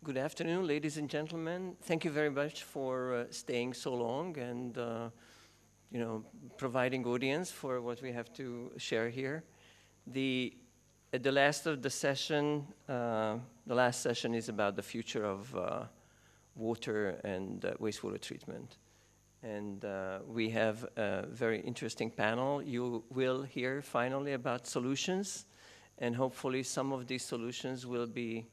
Good afternoon, ladies and gentlemen. Thank you very much for staying so long and providing audience for what we have to share here. At the last of the session, the last session is about the future of water and wastewater treatment. And we have a very interesting panel. You will hear finally about solutions, and hopefully some of these solutions will be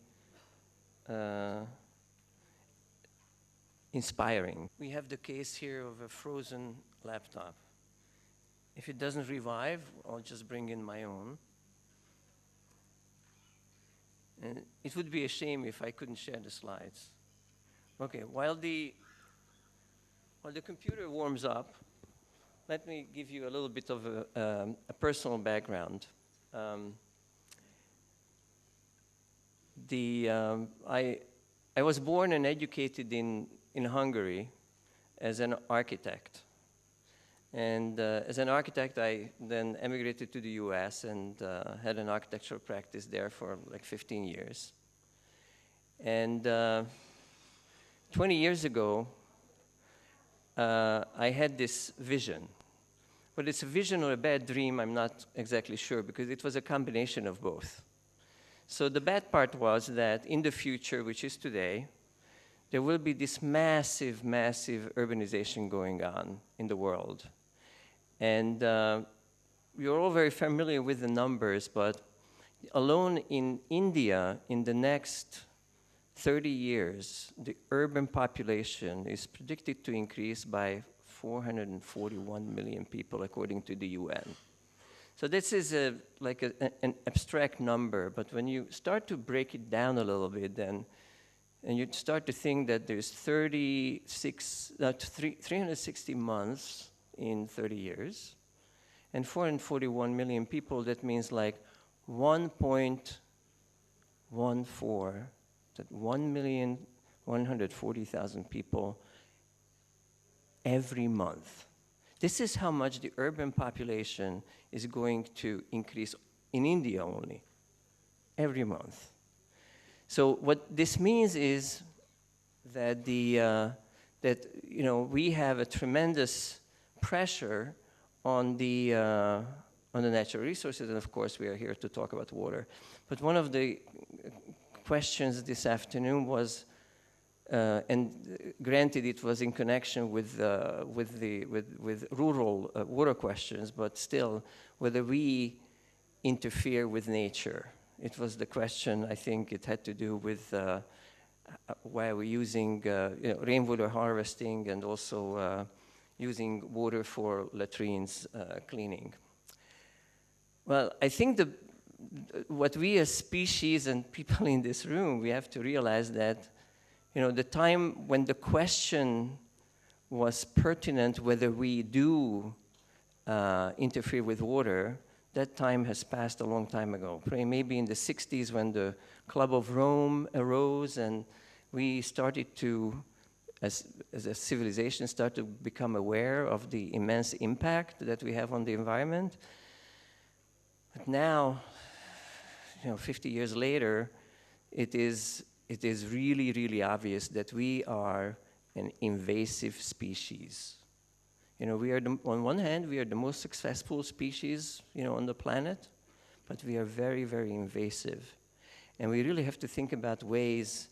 inspiring. We have the case here of a frozen laptop. If it doesn't revive, I'll just bring in my own. And it would be a shame if I couldn't share the slides. Okay, while the computer warms up, let me give you a little bit of a personal background. I was born and educated in Hungary as an architect. And as an architect, I then emigrated to the US and had an architectural practice there for like 15 years. And 20 years ago, I had this vision. Whether it's a vision or a bad dream, I'm not exactly sure, because it was a combination of both. So the bad part was that in the future, which is today, there will be this massive, massive urbanization going on in the world. And you're all very familiar with the numbers, but alone in India, in the next 30 years, the urban population is predicted to increase by 441 million people, according to the UN. So this is like an abstract number, but when you start to break it down a little bit, and you start to think that there's 360 months in 30 years, and 441 million people, that means like 1.14, that 1,140,000 people every month. This is how much the urban population is going to increase in India only, every month. So what this means is that we have a tremendous pressure on the natural resources, and of course we are here to talk about water. But one of the questions this afternoon was, and granted it was in connection with rural water questions, but still, whether we interfere with nature. It was the question, I think it had to do with why we're using rainwater harvesting and also using water for latrines cleaning. Well, I think what we as species and people in this room, we have to realize that the time when the question was pertinent whether we do interfere with water, that time has passed a long time ago. Maybe in the 60s when the Club of Rome arose and we started to, as a civilization, start to become aware of the immense impact that we have on the environment. But now, 50 years later, it is really, really obvious that we are an invasive species. We are on one hand, we are the most successful species, on the planet, but we are very, very invasive. And we really have to think about ways,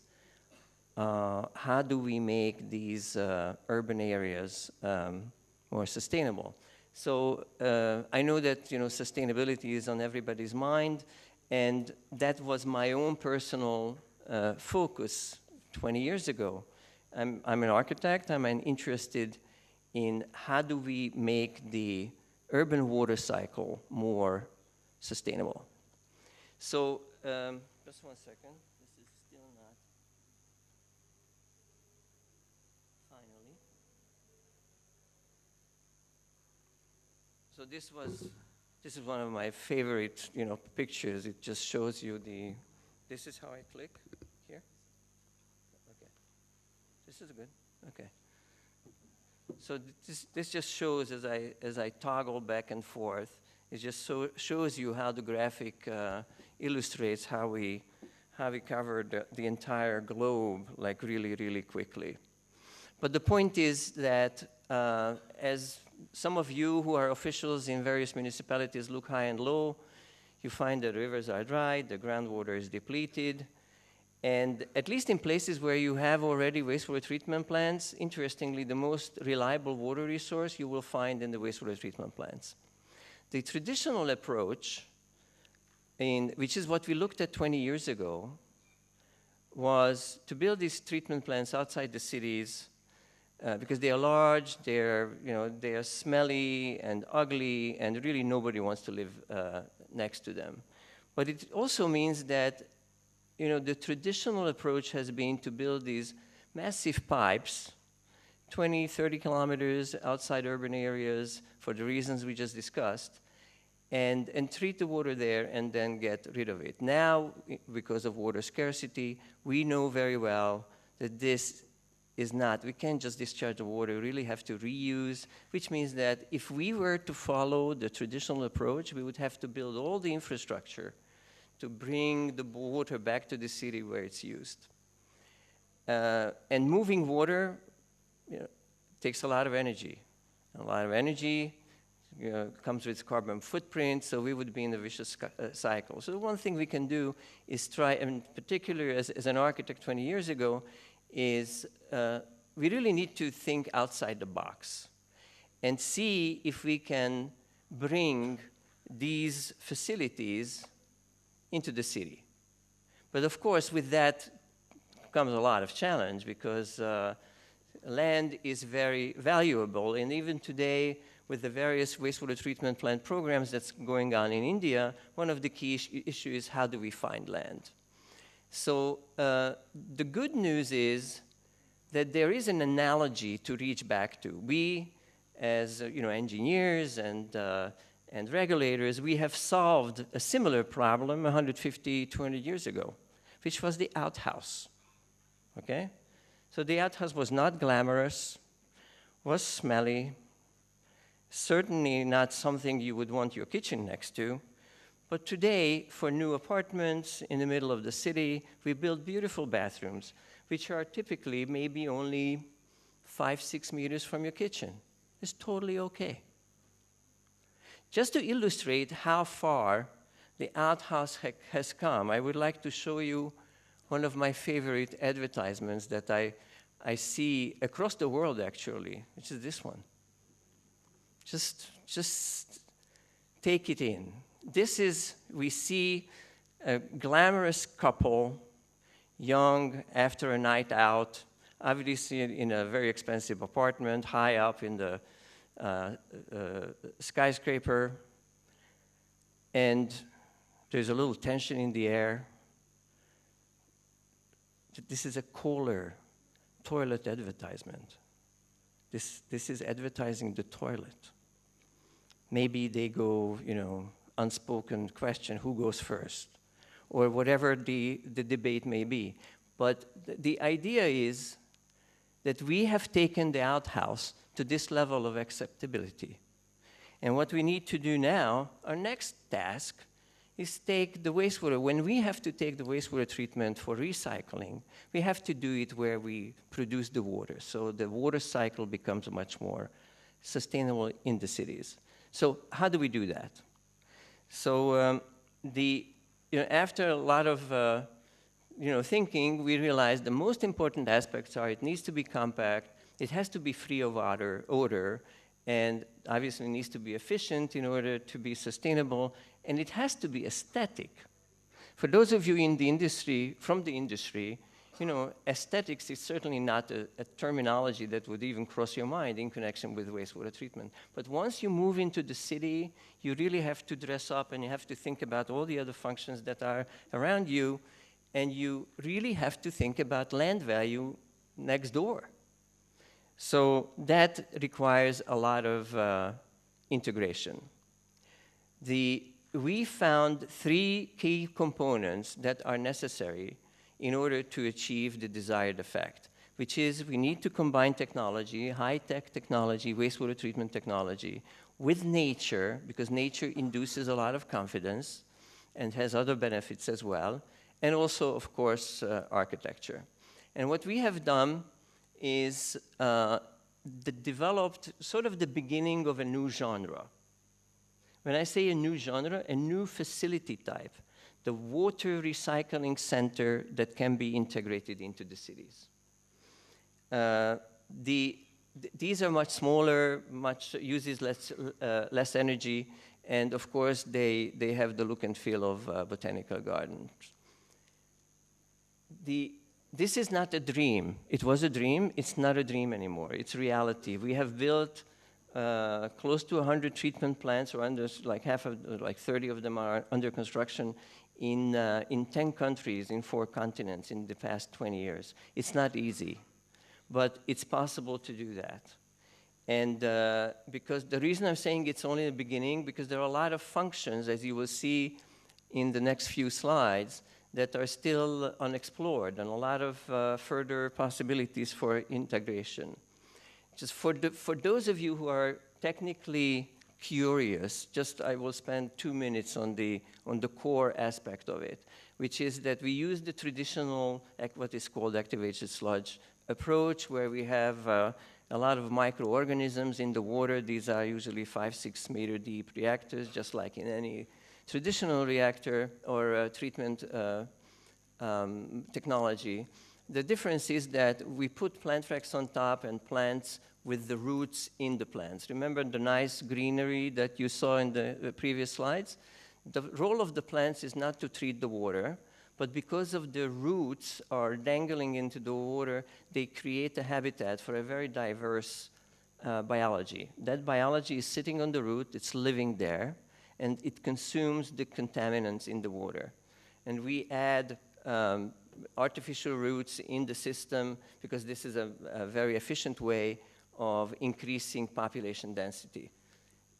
how do we make these urban areas more sustainable? So I know that, sustainability is on everybody's mind, and that was my own personal focus 20 years ago. I'm an architect. I'm interested in how do we make the urban water cycle more sustainable. So just one second. This is still not finally. So this is one of my favorite pictures. It just shows you this is how I click here. Okay. This is good. Okay. So this just shows as I toggle back and forth, it just shows you how the graphic illustrates how we how we covered the entire globe, like really, really quickly. But the point is that as some of you who are officials in various municipalities look high and low, you find the rivers are dry, the groundwater is depleted, and at least in places where you have already wastewater treatment plants, interestingly, the most reliable water resource you will find in the wastewater treatment plants. The traditional approach, which is what we looked at 20 years ago, was to build these treatment plants outside the cities because they are large, they are smelly and ugly, and really nobody wants to live next to them. But it also means that the traditional approach has been to build these massive pipes, 20, 30 kilometers outside urban areas for the reasons we just discussed, and treat the water there and then get rid of it. Now, because of water scarcity, we know very well that this is not, we can't just discharge the water, we really have to reuse, which means that if we were to follow the traditional approach, we would have to build all the infrastructure to bring the water back to the city where it's used. And moving water takes a lot of energy. A lot of energy comes with carbon footprint, so we would be in a vicious cycle. So one thing we can do is try, in particular as an architect 20 years ago, is we really need to think outside the box and see if we can bring these facilities into the city. But of course, with that comes a lot of challenge because land is very valuable, and even today, with the various wastewater treatment plant programs that's going on in India, one of the key issues is how do we find land? So the good news is that there is an analogy to reach back to. We, as engineers and regulators, we have solved a similar problem 150, 200 years ago, which was the outhouse, okay? So the outhouse was not glamorous, was smelly, certainly not something you would want your kitchen next to. But today, for new apartments in the middle of the city, we build beautiful bathrooms, which are typically maybe only 5, 6 meters from your kitchen. It's totally okay. Just to illustrate how far the outhouse has come, I would like to show you one of my favorite advertisements that I see across the world, actually, which is this one. Just take it in. This is, we see a glamorous couple, young, after a night out, obviously in a very expensive apartment, high up in the skyscraper, and there's a little tension in the air. This is a Kohler toilet advertisement. This is advertising the toilet. Maybe they go, unspoken question, who goes first? Or whatever the debate may be. But the idea is that we have taken the outhouse to this level of acceptability. And what we need to do now, our next task, is take the wastewater. When we have to take the wastewater treatment for recycling, we have to do it where we produce the water. So the water cycle becomes much more sustainable in the cities. So how do we do that? So after a lot of thinking, we realized the most important aspects are it needs to be compact, it has to be free of odor, and obviously needs to be efficient in order to be sustainable, and it has to be aesthetic. For those of you in the industry, from the industry, aesthetics is certainly not a terminology that would even cross your mind in connection with wastewater treatment. But once you move into the city, you really have to dress up and you have to think about all the other functions that are around you, and you really have to think about land value next door. So that requires a lot of integration. We found 3 key components that are necessary in order to achieve the desired effect, which is we need to combine technology, high-tech technology, wastewater treatment technology, with nature, because nature induces a lot of confidence and has other benefits as well. and also, of course, architecture. And what we have done is developed sort of the beginning of a new genre. When I say a new genre, a new facility type, the water recycling center that can be integrated into the cities. These are much smaller, uses less energy, and of course they have the look and feel of botanical gardens. This is not a dream. It was a dream. It's not a dream anymore. It's reality. We have built close to 100 treatment plants, or under, like 30 of them are under construction in 10 countries, in 4 continents in the past 20 years. It's not easy, but it's possible to do that. And because the reason I'm saying it's only the beginning, because there are a lot of functions, as you will see in the next few slides, that are still unexplored, and a lot of further possibilities for integration. Just for those of you who are technically curious, I will spend 2 minutes on the core aspect of it, which is that we use the traditional, what is called activated sludge approach, where we have a lot of microorganisms in the water. These are usually 5-6 meter deep reactors, just like in any traditional reactor or treatment technology. The difference is that we put plant tracks on top and plants with the roots in the plants. Remember the nice greenery that you saw in the previous slides? The role of the plants is not to treat the water, but because of the roots are dangling into the water, they create a habitat for a very diverse biology. That biology is sitting on the root, it's living there, and it consumes the contaminants in the water. And we add artificial roots in the system because this is a very efficient way of increasing population density.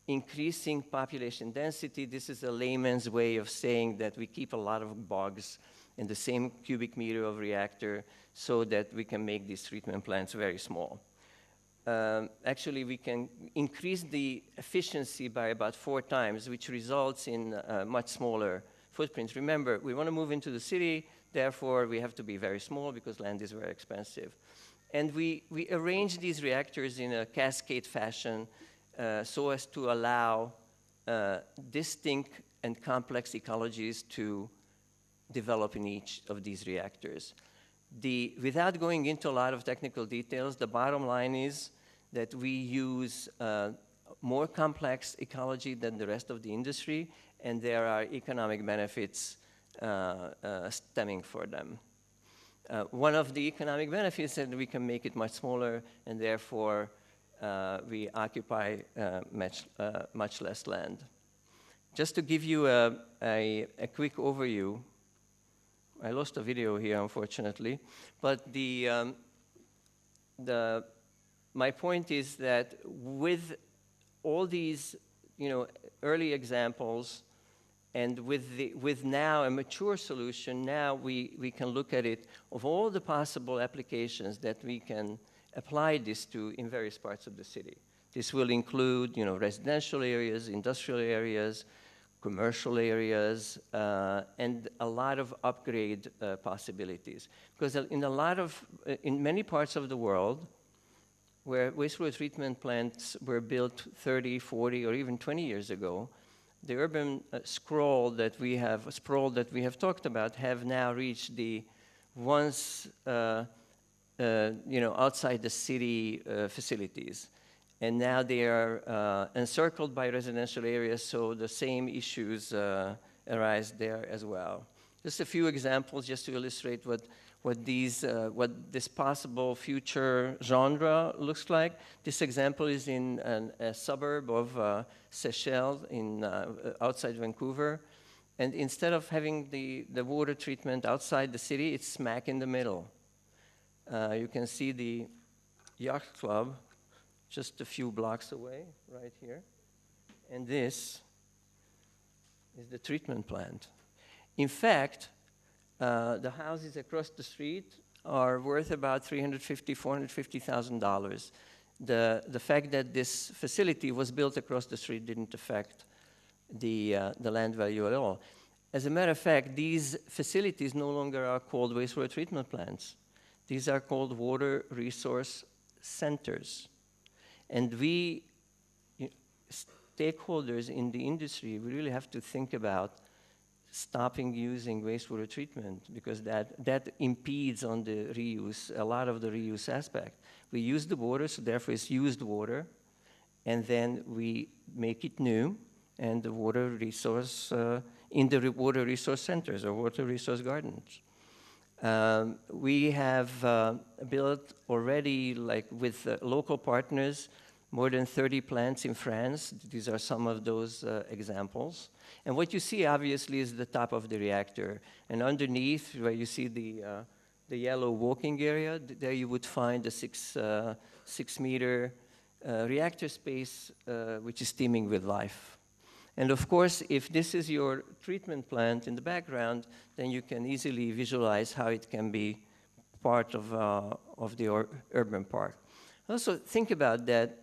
Increasing population density, this is a layman's way of saying that we keep a lot of bugs in the same cubic meter of reactor so that we can make these treatment plants very small. Actually, we can increase the efficiency by about 4 times, which results in much smaller footprints. Remember, we want to move into the city, therefore we have to be very small because land is very expensive. And we arrange these reactors in a cascade fashion so as to allow distinct and complex ecologies to develop in each of these reactors. Without going into a lot of technical details, the bottom line is that we use more complex ecology than the rest of the industry, and there are economic benefits stemming for them. One of the economic benefits is that we can make it much smaller, and therefore we occupy much less land. Just to give you a quick overview, I lost a video here, unfortunately, but my point is that with all these, early examples, and with now a mature solution, now we can look at it of all the possible applications that we can apply this to in various parts of the city. This will include, residential areas, industrial areas, commercial areas, and a lot of upgrade possibilities. Because in many parts of the world, where wastewater treatment plants were built 30, 40, or even 20 years ago, the urban sprawl that we have talked about have now reached the once outside the city facilities, and now they are encircled by residential areas, so the same issues arise there as well. Just a few examples, just to illustrate what this possible future genre looks like. This example is in a suburb of Seychelles outside Vancouver. And instead of having the water treatment outside the city, it's smack in the middle. You can see the yacht club just a few blocks away, right here. And this is the treatment plant. In fact, the houses across the street are worth about $350,000, $450,000. The fact that this facility was built across the street didn't affect the land value at all. as a matter of fact, these facilities no longer are called wastewater treatment plants. These are called water resource centers. And we, stakeholders in the industry, we really have to think about stopping using wastewater treatment, because that impedes on the reuse, a lot of the reuse aspect. We use the water, so therefore it's used water, and then we make it new, and the water resource, in the water resource centers or water resource gardens. We have built already, like with local partners, more than 30 plants in France. These are some of those examples. And what you see, obviously, is the top of the reactor. And underneath, where you see the yellow walking area, there you would find a 6-meter reactor space, which is teeming with life. And of course, if this is your treatment plant in the background, then you can easily visualize how it can be part of the urban park. Also, think about that.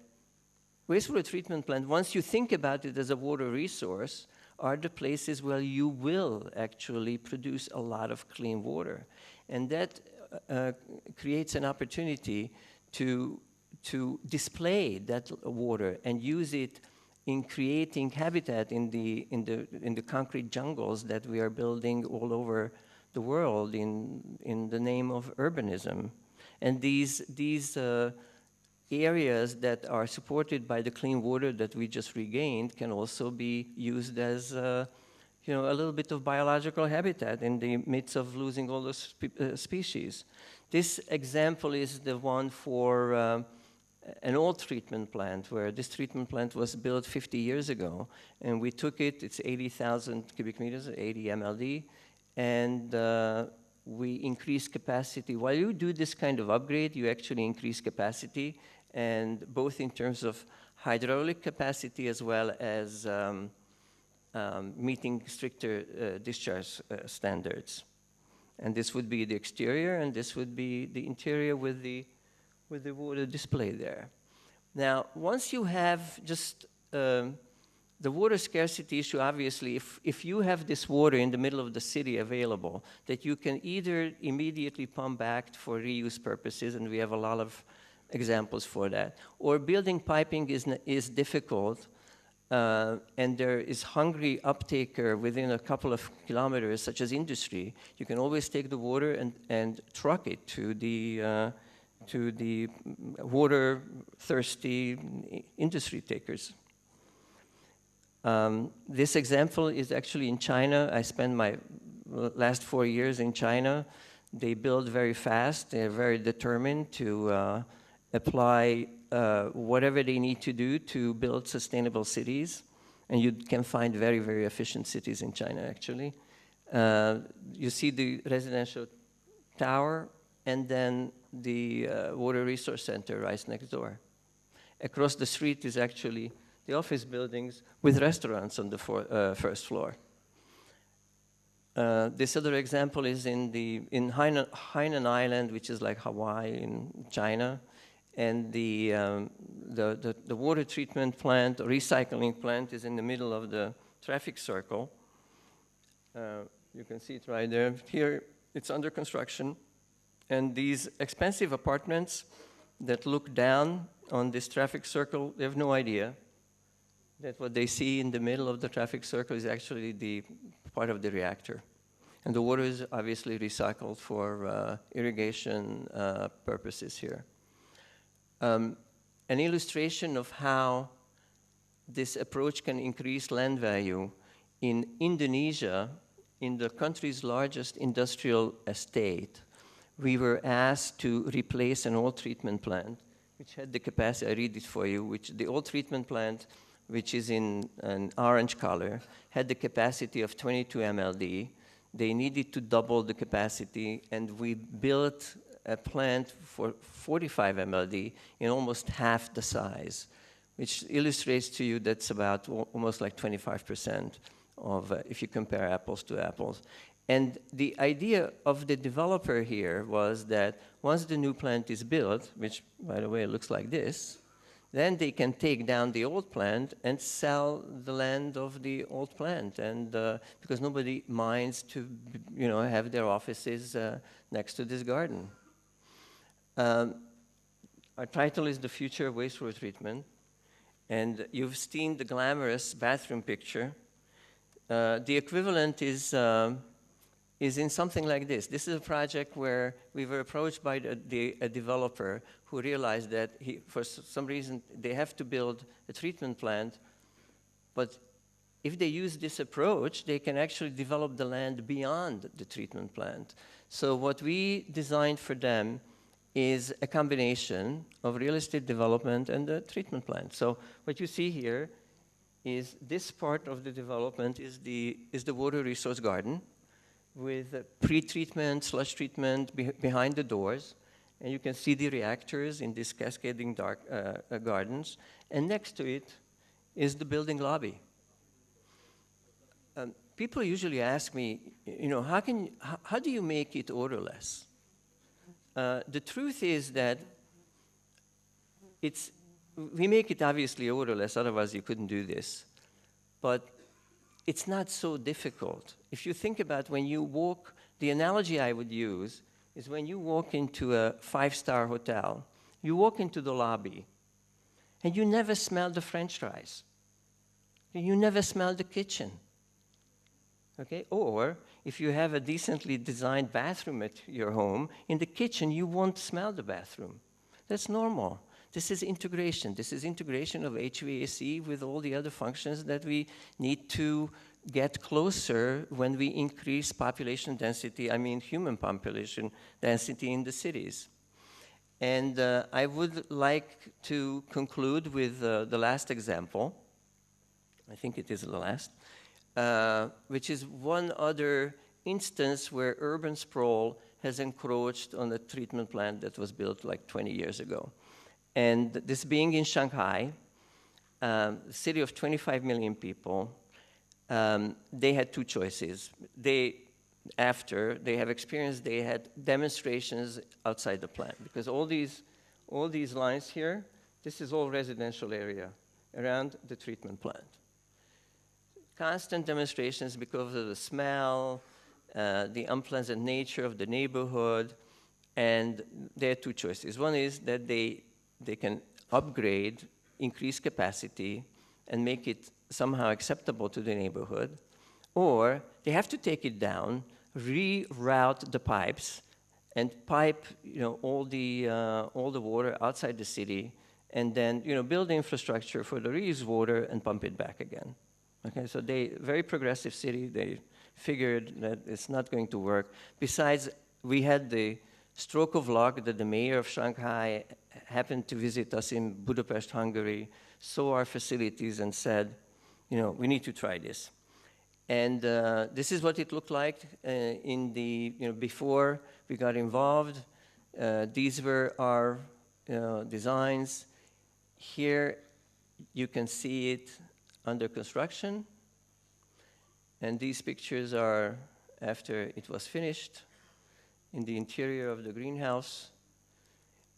Wastewater treatment plant, once you think about it as a water resource, are the places where you will actually produce a lot of clean water. And that creates an opportunity to display that water and use it in creating habitat in the concrete jungles that we are building all over the world in the name of urbanism. And these areas that are supported by the clean water that we just regained can also be used as a little bit of biological habitat in the midst of losing all those species. This example is the one for an old treatment plant, where this treatment plant was built 50 years ago, and we took it, it's 80,000 cubic meters, 80 MLD, and we increased capacity. While you do this kind of upgrade, you actually increase capacity, and both in terms of hydraulic capacity as well as meeting stricter discharge standards. And this would be the exterior, and this would be the interior with the water display there. Now, once you have just the water scarcity issue, obviously, if you have this water in the middle of the city available, that you can either immediately pump back for reuse purposes, and we have a lot of examples for that, or building piping is difficult, and there is hungry uptaker within a couple of kilometers, such as industry. You can always take the water and truck it to the water-thirsty industry takers. This example is actually in China. I spent my last 4 years in China. They build very fast. They're very determined to apply whatever they need to do to build sustainable cities. And you can find very, very efficient cities in China, actually. You see the residential tower, and then the water resource center right next door. Across the street is actually the office buildings with restaurants on the first floor. This other example is in Hainan Island, which is like Hawaii in China, and the water treatment plant, recycling plant, is in the middle of the traffic circle. You can see it right there. Here, it's under construction. And these expensive apartments that look down on this traffic circle, they have no idea that what they see in the middle of the traffic circle is actually the part of the reactor. And the water is obviously recycled for irrigation purposes here. An illustration of how this approach can increase land value. In Indonesia, in the country's largest industrial estate, we were asked to replace an old treatment plant, which had the capacity, I read it for you, which the old treatment plant, which is in an orange color, had the capacity of 22 MLD. They needed to double the capacity, and we built a plant for 45 MLD in almost half the size, which illustrates to you that's about almost like 25% of, if you compare apples to apples. And the idea of the developer here was that once the new plant is built, which, by the way, looks like this, then they can take down the old plant and sell the land of the old plant, and because nobody minds to, have their offices next to this garden. Our title is The Future of Wastewater Treatment, and you've seen the glamorous bathroom picture. The equivalent is in something like this. This is a project where we were approached by a developer who realized that for some reason they have to build a treatment plant, but if they use this approach, they can actually develop the land beyond the treatment plant. So what we designed for them is a combination of real estate development and the treatment plant. So what you see here is this part of the development is the water resource garden, with pre-treatment, sludge treatment behind the doors. And you can see the reactors in these cascading dark gardens. And next to it is the building lobby. People usually ask me, how do you make it odorless? The truth is that we make it obviously odorless, otherwise you couldn't do this. But it's not so difficult. If you think about when you walk, the analogy I would use is when you walk into a 5-star hotel, you walk into the lobby, and you never smell the French fries. You never smell the kitchen. Okay? Or if you have a decently designed bathroom at your home, in the kitchen you won't smell the bathroom. That's normal. This is integration. This is integration of HVAC with all the other functions that we need to get closer when we increase population density, human population density in the cities. And I would like to conclude with the last example. I think it is the last, which is one other instance where urban sprawl has encroached on a treatment plant that was built like 20 years ago. And this being in Shanghai, a city of 25 million people, they had two choices. After they have experienced, they had demonstrations outside the plant, because all these lines here, this is all residential area around the treatment plant. Constant demonstrations because of the smell, the unpleasant nature of the neighborhood, and there are two choices. One is that they can upgrade, increase capacity, and make it somehow acceptable to the neighborhood, or they have to take it down, reroute the pipes, and pipe all the water outside the city, and then build the infrastructure for the reused water and pump it back again. Okay, so very progressive city. They figured that it's not going to work. Besides, we had the stroke of luck that the mayor of Shanghai happened to visit us in Budapest, Hungary, saw our facilities and said, we need to try this. And this is what it looked like before we got involved. These were our designs. Here you can see it under construction. And these pictures are after it was finished in the interior of the greenhouse.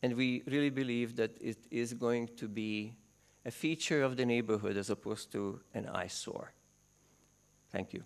And we really believe that it is going to be a feature of the neighborhood as opposed to an eyesore. Thank you.